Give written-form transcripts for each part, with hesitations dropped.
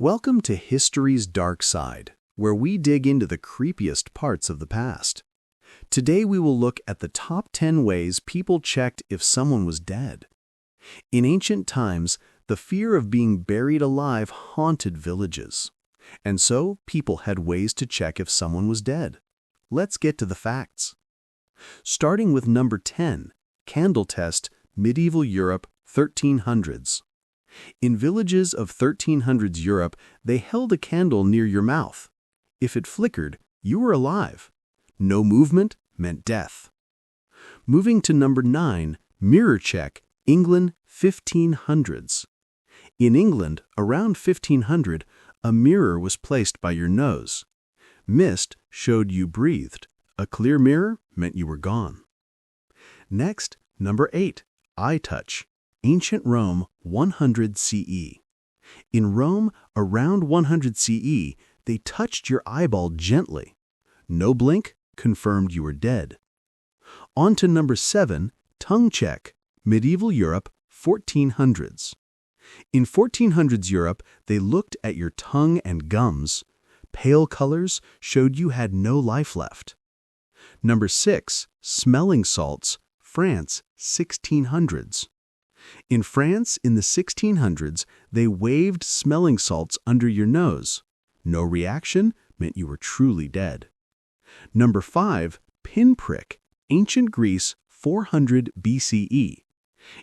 Welcome to History's Dark Side, where we dig into the creepiest parts of the past. Today we will look at the top 10 ways people checked if someone was dead. In ancient times, the fear of being buried alive haunted villages. And so, people had ways to check if someone was dead. Let's get to the facts. Starting with number 10, candle test, medieval Europe, 1300s. In villages of 1300s Europe, they held a candle near your mouth. If it flickered, you were alive. No movement meant death. Moving to number 9, mirror check, England, 1500s. In England, around 1500, a mirror was placed by your nose. Mist showed you breathed. A clear mirror meant you were gone. Next, number 8, eye touch. Ancient Rome, 100 CE. In Rome, around 100 CE, they touched your eyeball gently. No blink confirmed you were dead. On to number 7, tongue check, medieval Europe, 1400s. In 1400s Europe, they looked at your tongue and gums. Pale colors showed you had no life left. Number 6, smelling salts, France, 1600s. In France, in the 1600s, they waved smelling salts under your nose. No reaction meant you were truly dead. Number 5, pinprick, ancient Greece, 400 BCE.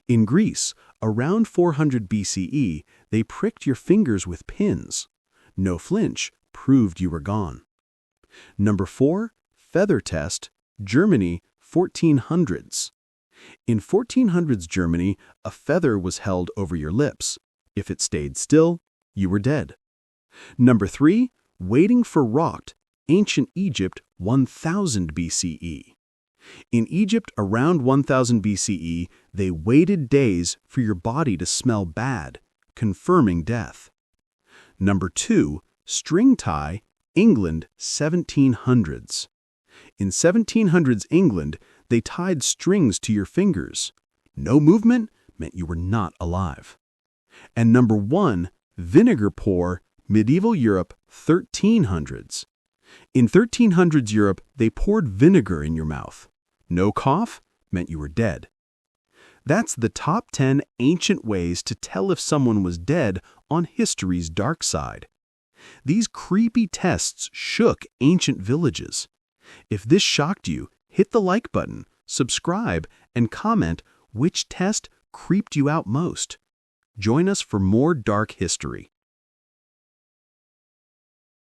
In Greece, around 400 BCE, they pricked your fingers with pins. No flinch proved you were gone. Number 4, feather test, Germany, 1400s. In 1400s Germany, a feather was held over your lips. If it stayed still, you were dead. Number 3, waiting for rot, ancient Egypt, 1000 BCE. In Egypt around 1000 BCE, they waited days for your body to smell bad, confirming death. Number 2, string tie, England, 1700s. In 1700s England, they tied strings to your fingers. No movement meant you were not alive. And number 1, vinegar pour, medieval Europe, 1300s. In 1300s Europe, they poured vinegar in your mouth. No cough meant you were dead. That's the top 10 ancient ways to tell if someone was dead on history's dark side. These creepy tests shook ancient villages. If this shocked you, hit the like button, subscribe, and comment which test creeped you out most. Join us for more dark history.